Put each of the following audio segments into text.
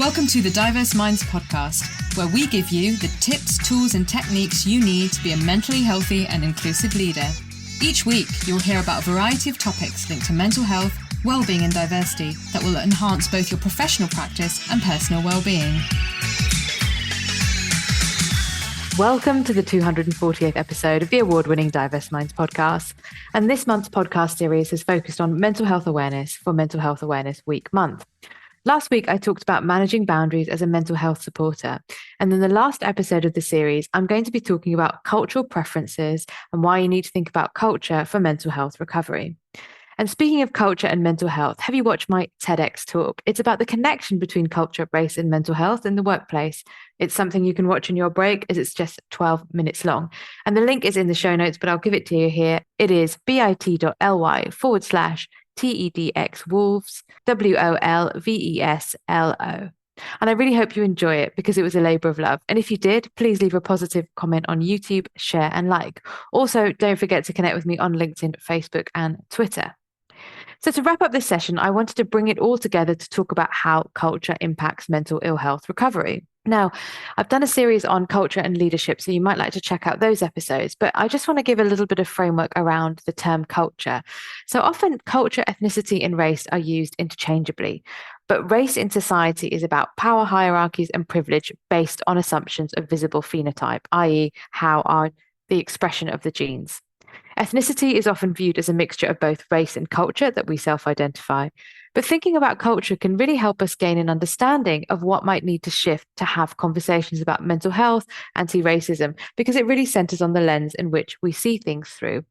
Welcome to the Diverse Minds podcast, where we give you the tips, tools, and techniques you need to be a mentally healthy and inclusive leader. Each week, you'll hear about a variety of topics linked to mental health, well-being, and diversity that will enhance both your professional practice and personal well-being. Welcome to the 240th episode of the award-winning Diverse Minds podcast. And this month's podcast series is focused on mental health awareness for Mental Health Awareness Week month. Last week, I talked about managing boundaries as a mental health supporter. And in the last episode of the series, I'm going to be talking about cultural preferences and why you need to think about culture for mental health recovery. And speaking of culture and mental health, have you watched my TEDx talk? It's about the connection between culture, race, and mental health in the workplace. It's something you can watch in your break as it's just 12 minutes long. And the link is in the show notes, but I'll give it to you here. It is bit.ly/TEDx Wolves, WOLVESLO. And I really hope you enjoy it because it was a labor of love. And if you did, please leave a positive comment on YouTube, share, and like. Also, don't forget to connect with me on LinkedIn, Facebook, and Twitter. So to wrap up this session, I wanted to bring it all together to talk about how culture impacts mental ill health recovery. Now, I've done a series on culture and leadership, so you might like to check out those episodes, but I just want to give a little bit of framework around the term culture. So often culture, ethnicity, and race are used interchangeably, but race in society is about power hierarchies and privilege based on assumptions of visible phenotype, i.e. how are the expression of the genes. Ethnicity is often viewed as a mixture of both race and culture that we self-identify. But thinking about culture can really help us gain an understanding of what might need to shift to have conversations about mental health, anti-racism, because it really centers on the lens in which we see things through.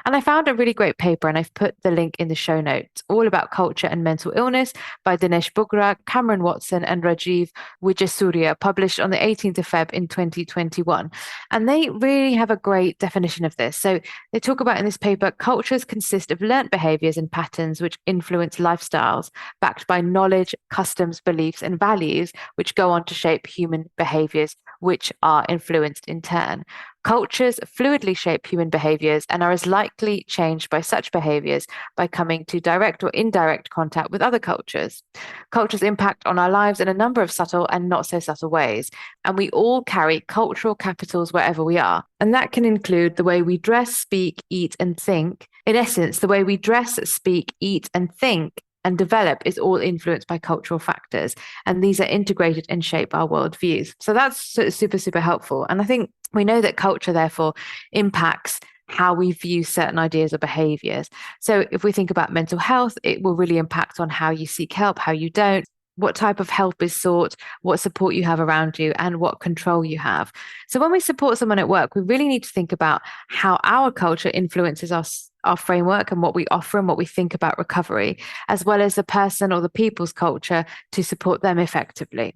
And I found a really great paper, and I've put the link in the show notes, all about culture and mental illness by Dinesh Bugra, Cameron Watson, and Rajiv Wijaysurya, published on the 18th of Feb in 2021. And they really have a great definition of this. So they talk about in this paper, cultures consist of learnt behaviors and patterns which influence lifestyle, backed by knowledge, customs, beliefs, and values, which go on to shape human behaviors, which are influenced in turn. Cultures fluidly shape human behaviors and are as likely changed by such behaviors by coming to direct or indirect contact with other cultures. Cultures impact on our lives in a number of subtle and not so subtle ways, and we all carry cultural capitals wherever we are. And that can include the way we dress, speak, eat, and think. In essence, the way we dress, speak, eat, and think and develop is all influenced by cultural factors. And these are integrated and shape our worldviews. So that's super, super helpful. And I think we know that culture, therefore, impacts how we view certain ideas or behaviors. So if we think about mental health, it will really impact on how you seek help, how you don't, what type of help is sought, what support you have around you, and what control you have. So when we support someone at work, we really need to think about how our culture influences us, our framework, and what we offer and what we think about recovery, as well as the person or the people's culture to support them effectively.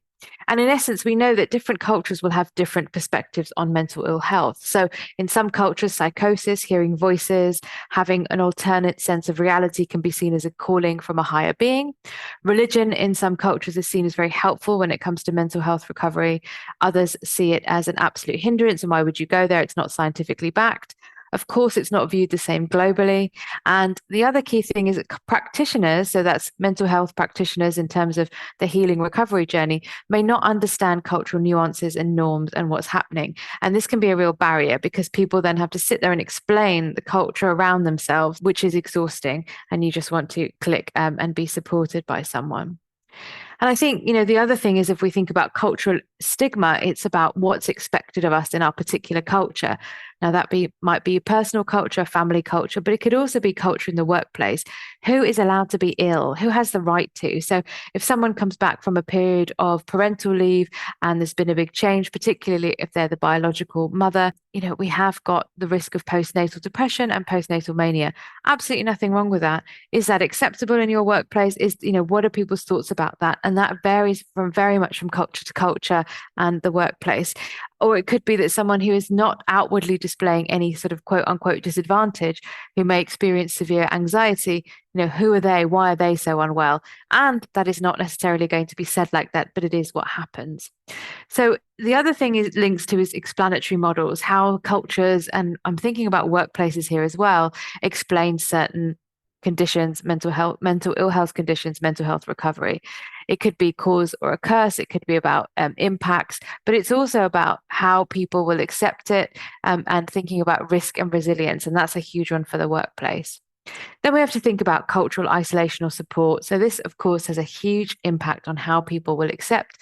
And in essence, we know that different cultures will have different perspectives on mental ill health. So in some cultures, psychosis, hearing voices, having an alternate sense of reality can be seen as a calling from a higher being. Religion in some cultures is seen as very helpful when it comes to mental health recovery. Others see it as an absolute hindrance. And why would you go there? It's not scientifically backed. Of course, it's not viewed the same globally. And the other key thing is that practitioners, so that's mental health practitioners in terms of the healing recovery journey, may not understand cultural nuances and norms and what's happening. And this can be a real barrier because people then have to sit there and explain the culture around themselves, which is exhausting. And you just want to click and be supported by someone. And I think, the other thing is if we think about cultural stigma, it's about what's expected of us in our particular culture. Now, that might be personal culture, family culture, but it could also be culture in the workplace. Who is allowed to be ill? Who has the right to? So if someone comes back from a period of parental leave and there's been a big change, particularly if they're the biological mother, we have got the risk of postnatal depression and postnatal mania. Absolutely nothing wrong with that. Is that acceptable in your workplace? What are people's thoughts about that? And that varies very much from culture to culture and the workplace. Or it could be that someone who is not outwardly displaying any sort of quote unquote disadvantage, who may experience severe anxiety, who are they? Why are they so unwell? And that is not necessarily going to be said like that, but it is what happens. So the other thing it links to is explanatory models, how cultures, and I'm thinking about workplaces here as well, explain certain conditions, mental ill health conditions, mental health recovery. It could be cause or a curse. It could be about impacts, but it's also about how people will accept it, and thinking about risk and resilience. And that's a huge one for the workplace. Then we have to think about cultural isolation or support. So this, of course, has a huge impact on how people will accept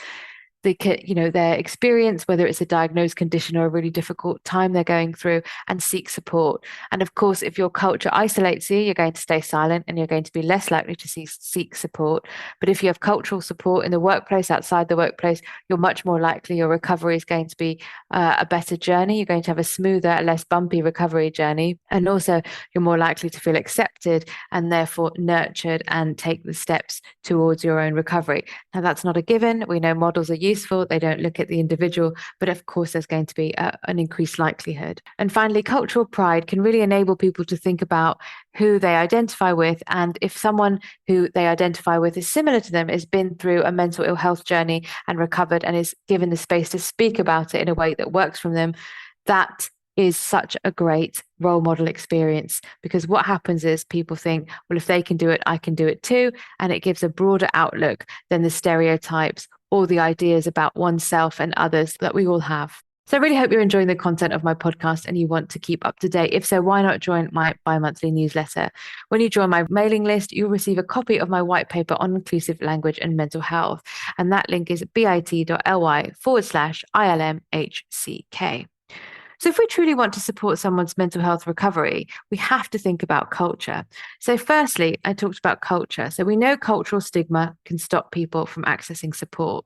their experience, whether it's a diagnosed condition or a really difficult time they're going through, and seek support. And of course, if your culture isolates you, you're going to stay silent and you're going to be less likely to seek support. But if you have cultural support in the workplace, outside the workplace, you're much more likely your recovery is going to be a better journey. You're going to have a smoother, less bumpy recovery journey. And also, you're more likely to feel accepted and therefore nurtured and take the steps towards your own recovery. Now, that's not a given. We know models are useful. They don't look at the individual, but of course, there's going to be an increased likelihood. And finally, cultural pride can really enable people to think about who they identify with. And if someone who they identify with is similar to them, has been through a mental ill health journey and recovered and is given the space to speak about it in a way that works from them, that is such a great role model experience, because what happens is people think, well, if they can do it, I can do it too. And it gives a broader outlook than the stereotypes or the ideas about oneself and others that we all have. So I really hope you're enjoying the content of my podcast and you want to keep up to date. If so, why not join my bi-monthly newsletter? When you join my mailing list, you'll receive a copy of my white paper on inclusive language and mental health. And that link is bit.ly/ILMHCK. So if we truly want to support someone's mental health recovery, we have to think about culture. So firstly, I talked about culture. So we know cultural stigma can stop people from accessing support.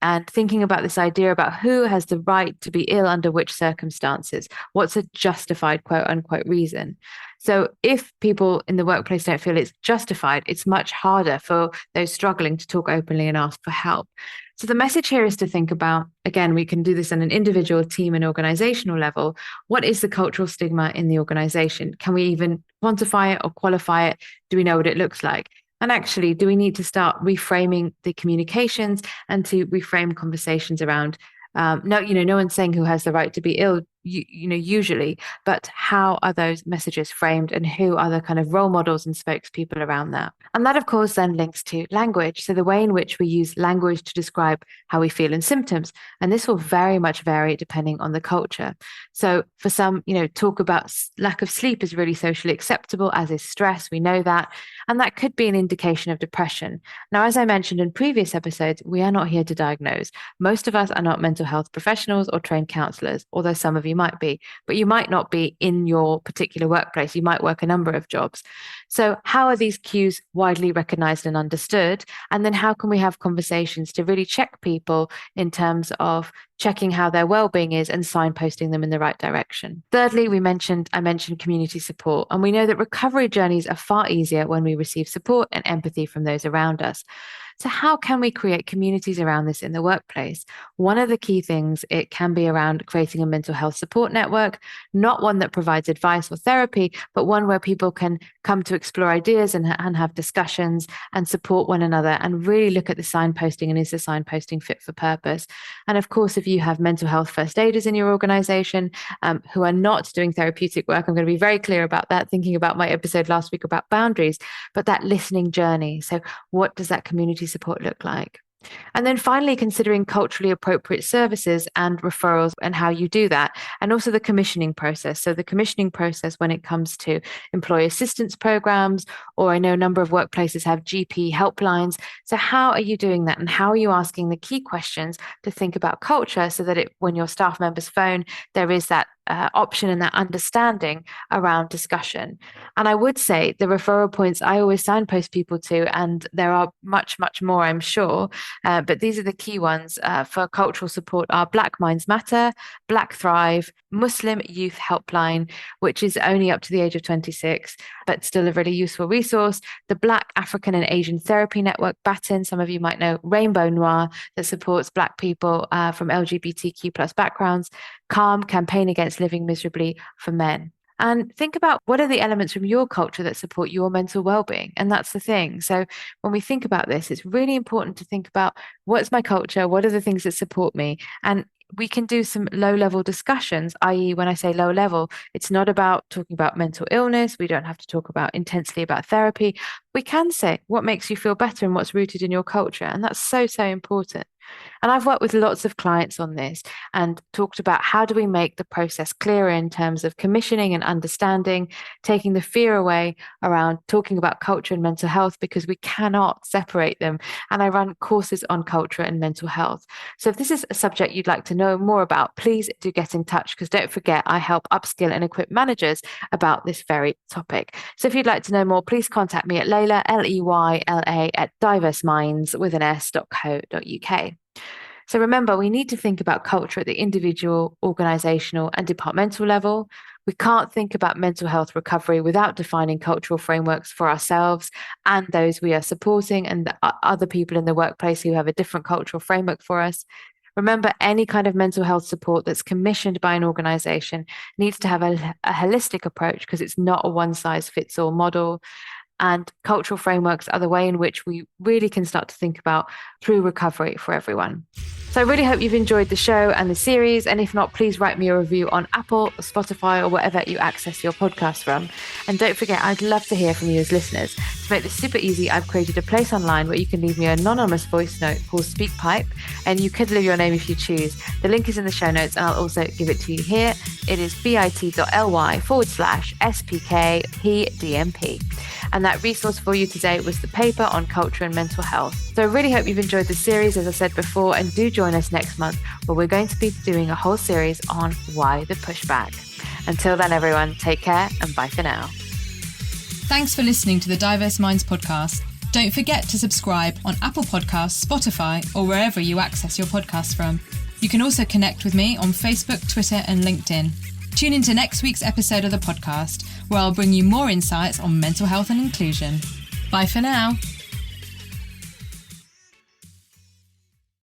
And thinking about this idea about who has the right to be ill under which circumstances, what's a justified quote unquote reason. So if people in the workplace don't feel it's justified, it's much harder for those struggling to talk openly and ask for help. So the message here is to think about, again, we can do this on an individual, team, and organizational level. What is the cultural stigma in the organization? Can we even quantify it or qualify it? Do we know what it looks like? And actually, do we need to start reframing the communications and to reframe conversations around, no one's saying who has the right to be ill, usually, but how are those messages framed and who are the kind of role models and spokespeople around that? And that, of course, then links to language. So the way in which we use language to describe how we feel and symptoms. And this will very much vary depending on the culture. So for some, talk about lack of sleep is really socially acceptable, as is stress. We know that. And that could be an indication of depression. Now, as I mentioned in previous episodes, we are not here to diagnose. Most of us are not mental health professionals or trained counselors, although some of you might be, but you might not be in your particular workplace. You might work a number of jobs. So how are these cues widely recognized and understood? And then how can we have conversations to really check people in terms of checking how their well-being is and signposting them in the right direction? Thirdly, I mentioned community support, and we know that recovery journeys are far easier when we receive support and empathy from those around us. So how can we create communities around this in the workplace? One of the key things, it can be around creating a mental health support network, not one that provides advice or therapy, but one where people can come to explore ideas and have discussions and support one another and really look at the signposting, and is the signposting fit for purpose? And of course, if you have mental health first aiders in your organization who are not doing therapeutic work, I'm going to be very clear about that, thinking about my episode last week about boundaries, but that listening journey. So what does that community support look like? And then finally, considering culturally appropriate services and referrals and how you do that, and also the commissioning process. So the commissioning process when it comes to employee assistance programs, or I know a number of workplaces have GP helplines. So how are you doing that? And how are you asking the key questions to think about culture so that when your staff members phone, there is that option and that understanding around discussion. And I would say the referral points I always signpost people to, and there are much, much more, I'm sure, but these are the key ones for cultural support are Black Minds Matter, Black Thrive, Muslim Youth Helpline, which is only up to the age of 26, but still a really useful resource, the Black African and Asian Therapy Network, BATN, some of you might know, Rainbow Noir, that supports Black people from LGBTQ plus backgrounds, CALM, Campaign Against Living Miserably for Men. And think about what are the elements from your culture that support your mental well-being. And that's the thing. So when we think about this, it's really important to think about what's my culture? What are the things that support me? And we can do some low level discussions, i.e., when I say low level, it's not about talking about mental illness. We don't have to talk about intensely about therapy. We can say what makes you feel better and what's rooted in your culture. And that's so, so important. And I've worked with lots of clients on this and talked about how do we make the process clearer in terms of commissioning and understanding, taking the fear away around talking about culture and mental health, because we cannot separate them. And I run courses on culture and mental health. So if this is a subject you'd like to know more about, please do get in touch, because don't forget, I help upskill and equip managers about this very topic. So if you'd like to know more, please contact me at Leyla, Leyla, at diverseminds.co.uk. So remember, we need to think about culture at the individual, organizational, and departmental level. We can't think about mental health recovery without defining cultural frameworks for ourselves and those we are supporting and the other people in the workplace who have a different cultural framework for us. Remember, any kind of mental health support that's commissioned by an organization needs to have a holistic approach, because it's not a one-size-fits-all model. And cultural frameworks are the way in which we really can start to think about true recovery for everyone. So I really hope you've enjoyed the show and the series. And if not, please write me a review on Apple, or Spotify, or wherever you access your podcast from. And don't forget, I'd love to hear from you as listeners. To make this super easy, I've created a place online where you can leave me an anonymous voice note called SpeakPipe, and you could leave your name if you choose. The link is in the show notes, and I'll also give it to you here. It is bit.ly/SPKPDMP. And that resource for you today was the paper on culture and mental health. So I really hope you've enjoyed the series, as I said before, and do join us next month, where we're going to be doing a whole series on why the pushback. Until then, everyone, take care and bye for now. Thanks for listening to the Diverse Minds podcast. Don't forget to subscribe on Apple Podcasts, Spotify, or wherever you access your podcasts from. You can also connect with me on Facebook, Twitter, and LinkedIn. Tune into next week's episode of the podcast, where I'll bring you more insights on mental health and inclusion. Bye for now.